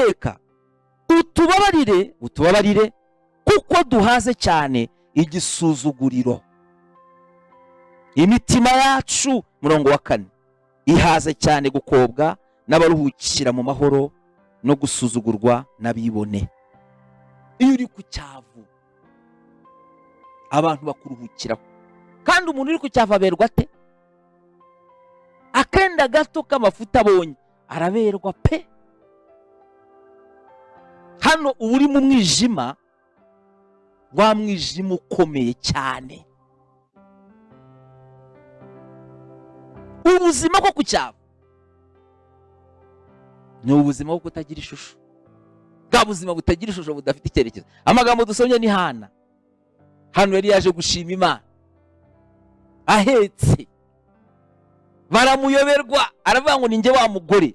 Uwiteka utubabarire kuko duhaze cyane igisuzuguriro. Imitima yacu, murongo wa 4, ihaze cyane gukobwa n'abaruhukira mu mahoro no gusuzugurwa n'abibone. Iyo uri ku cyavu abantu bakuruhukiraho, kandi umuntu uri ku cyavu aberwa ate? Akenda gato k'amafuta abonye araberwa pe. Hano uri mu mwijima, wa mwijima ukomeye cyane. Ubuzima bwo ku cyavu ni ubuzima bwo kutagira ishusho, bwa buzima butagira ishusho budafite icyerekezo. Amagambo dusomye ni Hana. Hano yari yaje gushima Imana ahetse, baramuyoberwa, aravuga ngo ninjye wa mugore.